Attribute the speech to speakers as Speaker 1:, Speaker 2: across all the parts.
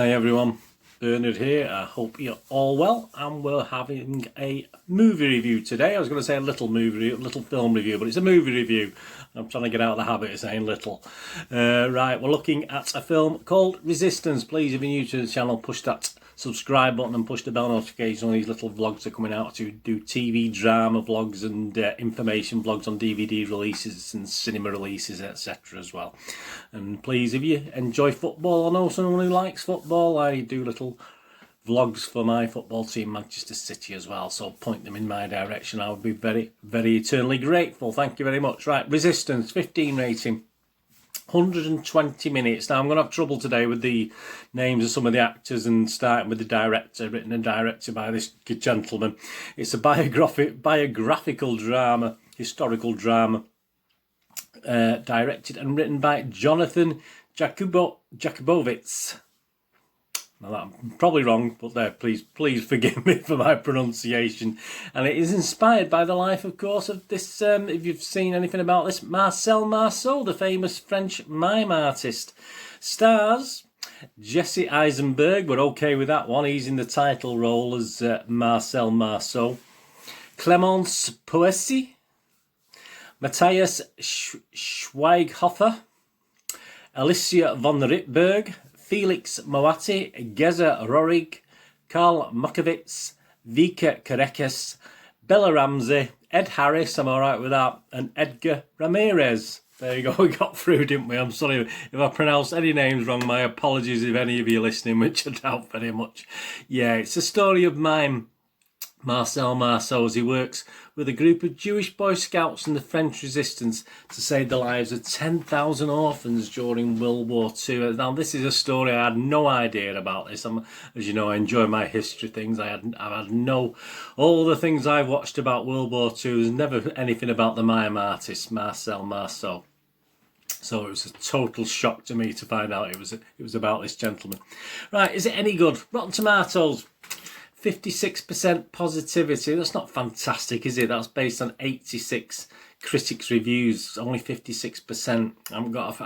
Speaker 1: Hi everyone, Bernard here. I hope you're all well, and we're having a movie review today. I was going to say a little film review, but it's a movie review. I'm trying to get out of the habit of saying little. Right, we're looking at a film called Resistance. Please, if you're new to the channel, push that subscribe button and push the bell notification. All these little vlogs are coming out to do TV drama vlogs and information vlogs on DVD releases and cinema releases, etc. as well. And please, if you enjoy football or know someone who likes football, I do little vlogs for my football team, Manchester City, as well. So point them in my direction. I would be very, very eternally grateful. Thank you very much. Right, Resistance, 15 rating. 120 minutes. Now I'm going to have trouble today with the names of some of the actors, and starting with the director, written and directed by this gentleman. It's a biographical drama, historical drama, directed and written by Jonathan Jakubowicz. Now I'm probably wrong, but there, please forgive me for my pronunciation. And it is inspired by the life, of course, of this, if you've seen anything about this, Marcel Marceau, the famous French mime artist. Stars Jessie Eisenberg, we're okay with that one. He's in the title role as Marcel Marceau. Clemence Poissy, Matthias Schweighofer, Alicia von Rittberg, Felix Moati, Geza Rorig, Karl Malkovich, Vika Karekes, Bella Ramsey, Ed Harris, I'm alright with that, and Edgar Ramirez. There you go, we got through, didn't we? I'm sorry if I pronounced any names wrong. My apologies if any of you are listening, which I doubt very much. Yeah, it's a story of mime Marcel Marceau, as he works with a group of Jewish Boy Scouts in the French Resistance to save the lives of 10,000 orphans during World War II. Now, this is a story I had no idea about this. As you know, I enjoy my history things. I've had no, all the things I've watched about World War II, there's never anything about the mime artist Marcel Marceau. So it was a total shock to me to find out it was about this gentleman. Right, is it any good? Rotten Tomatoes. 56% positivity. That's not fantastic, is it? That's based on 86 critics' reviews. Only 56%. I haven't got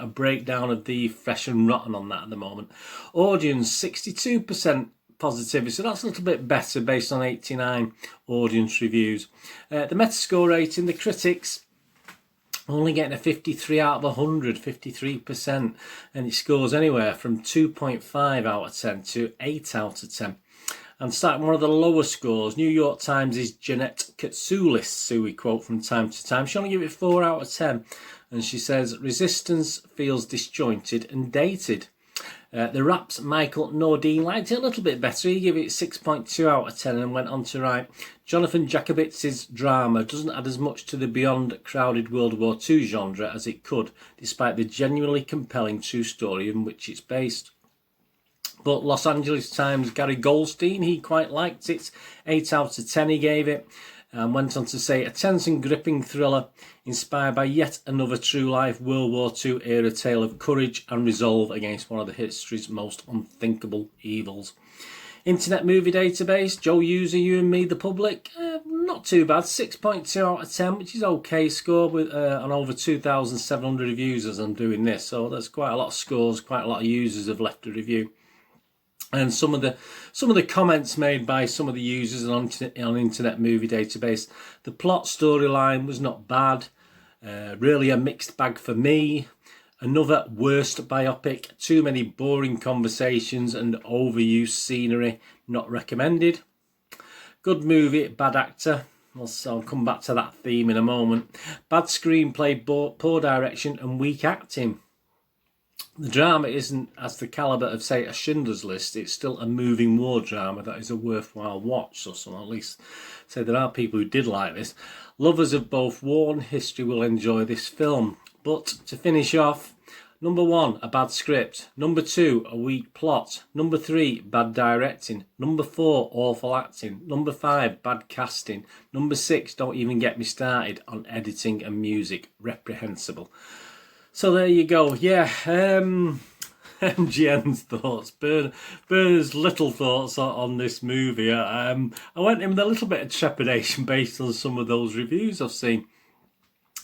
Speaker 1: a breakdown of the fresh and rotten on that at the moment. Audience 62% positivity. So that's a little bit better based on 89 audience reviews. The Metascore rating, the critics, only getting a 53 out of 100, 53%, and it scores anywhere from 2.5 out of 10 to 8 out of 10. And starting one of the lower scores, New York Times' Jeanette Katsoulis, who we quote from time to time, she only gave it 4 out of 10, and she says, Resistance feels disjointed and dated. The Rap's Michael Nordine liked it a little bit better. He gave it 6.2 out of 10 and went on to write, Jonathan Jakobitz's drama doesn't add as much to the beyond crowded World War II genre as it could, despite the genuinely compelling true story in which it's based. But Los Angeles Times' Gary Goldstein, he quite liked it. 8 out of 10 he gave it. And went on to say, a tense and gripping thriller inspired by yet another true-life World War II era tale of courage and resolve against one of the history's most unthinkable evils. Internet Movie Database, Joe User, you and me, the public, not too bad, 6.2 out of 10, which is okay score with on over 2,700 reviews as I'm doing this. So that's quite a lot of scores, quite a lot of users have left a review. And some of the comments made by some of the users on Internet Movie Database, the plot storyline was not bad, really a mixed bag for me. Another worst biopic, too many boring conversations and overused scenery, not recommended. Good movie, bad actor. I'll come back to that theme in a moment. Bad screenplay, poor direction and weak acting. The drama isn't as the calibre of, say, a Schindler's List. It's still a moving war drama that is a worthwhile watch. So some at least say there are people who did like this. Lovers of both war and history will enjoy this film. But to finish off, number 1, a bad script. Number 2, a weak plot. Number 3, bad directing. Number 4, awful acting. Number 5, bad casting. Number 6, don't even get me started on editing and music. Reprehensible. So there you go. Yeah, MGN's thoughts, Bernard's little thoughts on this movie. I went in with a little bit of trepidation based on some of those reviews I've seen.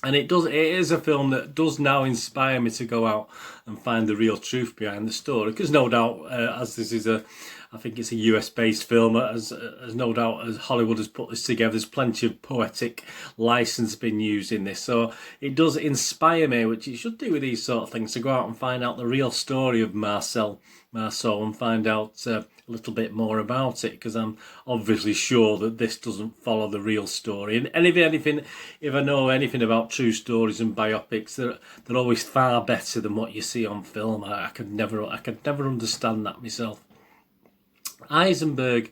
Speaker 1: And it is a film that does now inspire me to go out and find the real truth behind the story. Because no doubt, as this is I think it's a US-based film, as no doubt as Hollywood has put this together, there's plenty of poetic license being used in this. So it does inspire me, which it should do with these sort of things, to go out and find out the real story of Marceau and find out a little bit more about it, because I'm obviously sure that this doesn't follow the real story. And if I know anything about true stories and biopics, they're always far better than what you see on film. I could never understand that myself. Eisenberg,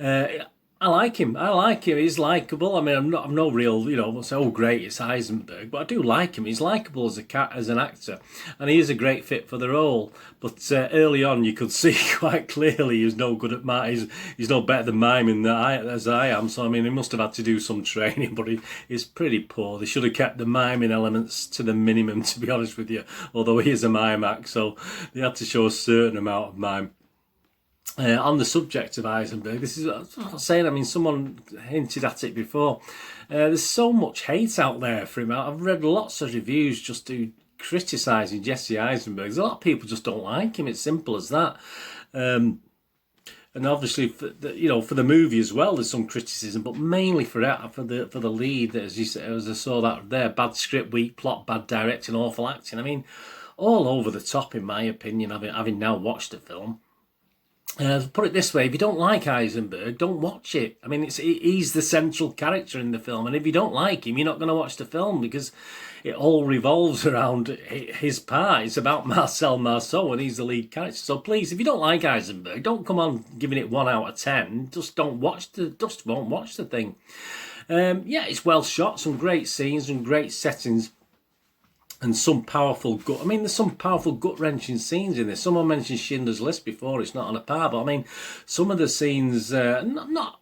Speaker 1: I like him. He's likable. I mean, I'm no real, say, oh great, it's Eisenberg, but I do like him. He's likable as an actor, and he is a great fit for the role. But early on, you could see quite clearly he's no good at he's no better than miming as I am. So I mean, he must have had to do some training, but he's pretty poor. They should have kept the miming elements to the minimum, to be honest with you. Although he is a mime act, so they had to show a certain amount of mime. On the subject of Eisenberg, this is what I'm saying. I mean, someone hinted at it before. There's so much hate out there for him. I've read lots of reviews just criticising Jesse Eisenberg. A lot of people just don't like him. It's simple as that. And obviously, for the movie as well, there's some criticism, but mainly for the lead. As I saw that there, bad script, weak plot, bad directing, awful acting. I mean, all over the top, in my opinion. Having now watched the film. Put it this way, if you don't like Eisenberg, don't watch it. I mean, he's the central character in the film, and if you don't like him, you're not going to watch the film, because it all revolves around his part. It's about Marceau, and he's the lead character. So please, if you don't like Eisenberg, don't come on giving it 1 out of 10. Just won't watch the thing. Yeah, it's well shot, some great scenes and great settings. And some powerful there's some powerful gut-wrenching scenes in this. Someone mentioned Schindler's List before. It's not on a par, but I mean, some of the scenes, there's not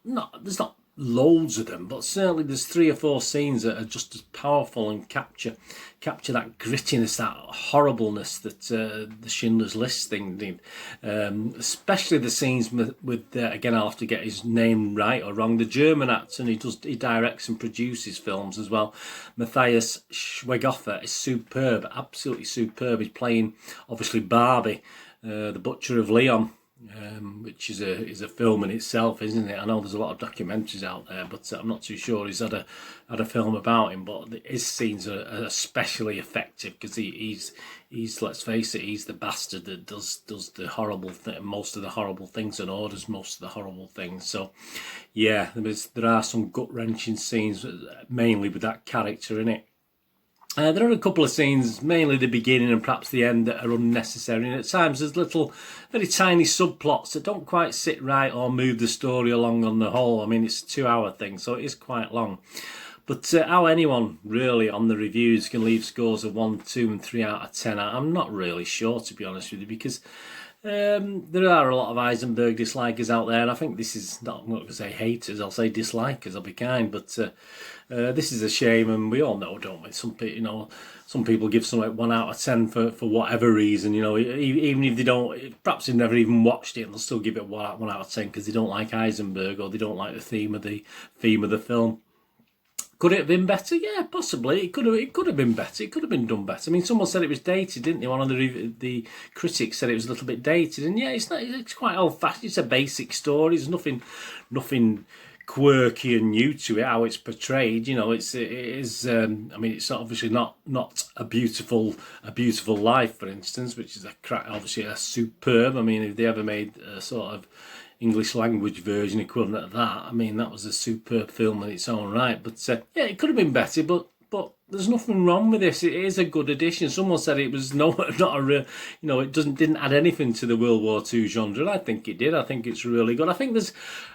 Speaker 1: loads of them, but certainly there's 3 or 4 scenes that are just as powerful and capture that grittiness, that horribleness that the Schindler's List thing did. Especially the scenes with again, I'll have to get his name right or wrong, the German actor, and he directs and produces films as well. Matthias Schweighöfer is superb, absolutely superb. He's playing obviously Barbie, the Butcher of Leon. Which is a film in itself, isn't it? I know there's a lot of documentaries out there, but I'm not too sure he's had a film about him. But his scenes are especially effective, because he's let's face it, he's the bastard that does the horrible most of the horrible things, and orders most of the horrible things. So yeah, there are some gut wrenching scenes, mainly with that character in it. There are a couple of scenes, mainly the beginning and perhaps the end, that are unnecessary, and at times there's little, very tiny subplots that don't quite sit right or move the story along on the whole. I mean, it's a 2-hour thing, so it is quite long. But how anyone really on the reviews can leave scores of 1, 2 and 3 out of 10, I'm not really sure, to be honest with you, because there are a lot of Eisenberg dislikers out there, and I think this is not, I'm not going to say haters, I'll say dislikers, I'll be kind, but this is a shame, and we all know, don't we? Some people give something 1 out of 10 for whatever reason, even if they don't, perhaps they've never even watched it, and they'll still give it 1 out of 10 because they don't like Eisenberg, or they don't like the theme of the film. Could it have been better? Yeah, possibly. It could have been better. It could have been done better. I mean, someone said it was dated, didn't they? One of the critics said it was a little bit dated, and yeah, it's not. It's quite old-fashioned. It's a basic story. There's nothing quirky and new to it. How it's portrayed, it is. I mean, it's obviously not a beautiful life, for instance, which is obviously a superb. I mean, if they ever made a sort of English language version equivalent of that, I mean, that was a superb film in its own right. But yeah, it could have been better, but there's nothing wrong with this. It is a good addition. Someone said it was not a real, it didn't add anything to the World War II genre, and I think it did. I think it's really good. I think there's,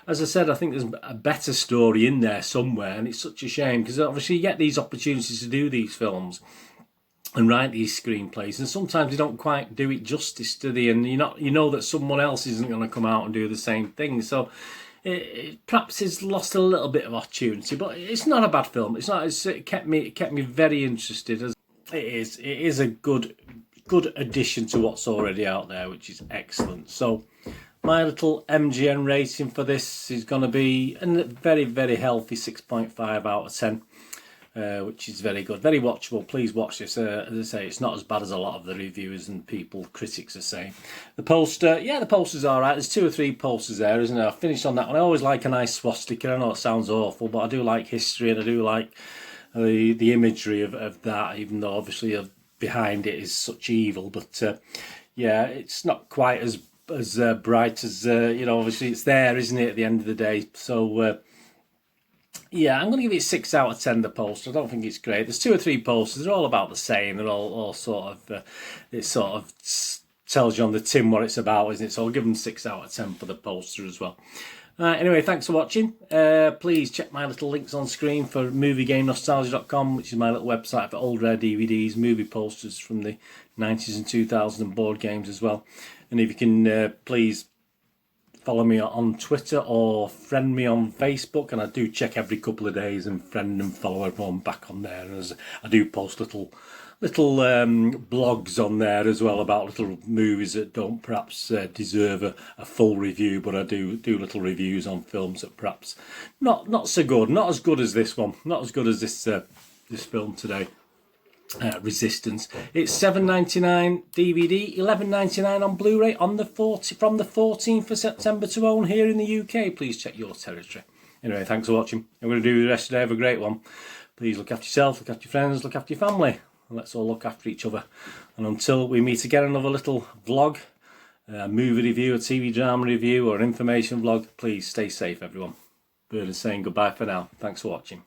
Speaker 1: as I said, I think there's a better story in there somewhere, and it's such a shame, because obviously you get these opportunities to do these films and write these screenplays, and sometimes they don't quite do it justice, do they? And you know that someone else isn't going to come out and do the same thing. So it perhaps it's lost a little bit of opportunity, but it's not a bad film. It kept me very interested. As it is a good addition to what's already out there, which is excellent. So my little MGN rating for this is going to be a very, very healthy 6.5 out of 10. which is very good, very watchable. Please watch this. As I say, it's not as bad as a lot of the reviewers and critics are saying. The poster, yeah, the poster's all right. There's 2 or 3 posters there, isn't there? I finished on that one. I always like a nice swastika. I know it sounds awful, but I do like history, and I do like the imagery of that, even though obviously behind it is such evil. But yeah, it's not quite as bright as you know. Obviously, it's there, isn't it? At the end of the day, so. Yeah, I'm going to give it 6 out of 10, the poster. I don't think it's great. There's 2 or 3 posters. They're all about the same. They're all sort of... it sort of tells you on the tin what it's about, isn't it? So I'll give them 6 out of 10 for the poster as well. Anyway, thanks for watching. Please check my little links on screen for moviegamenostalgia.com, which is my little website for old rare DVDs, movie posters from the 90s and 2000s and board games as well. And if you can please... follow me on Twitter or friend me on Facebook, and I do check every couple of days and friend and follow everyone back on there. And as I do post little blogs on there as well about little movies that don't perhaps deserve a full review, but I do little reviews on films that perhaps not so good, not as good as this one, not as good as this film today. Resistance. It's $7.99 DVD, $11.99 on Blu-ray on from the 14th of September to own here in the UK. Please check your territory. Anyway, thanks for watching. I'm going to do the rest of the day. Have a great one. Please look after yourself, look after your friends, look after your family, and let's all look after each other. And until we meet again, another little vlog, a movie review, a TV drama review, or an information vlog, please stay safe, everyone. Bird is saying goodbye for now. Thanks for watching.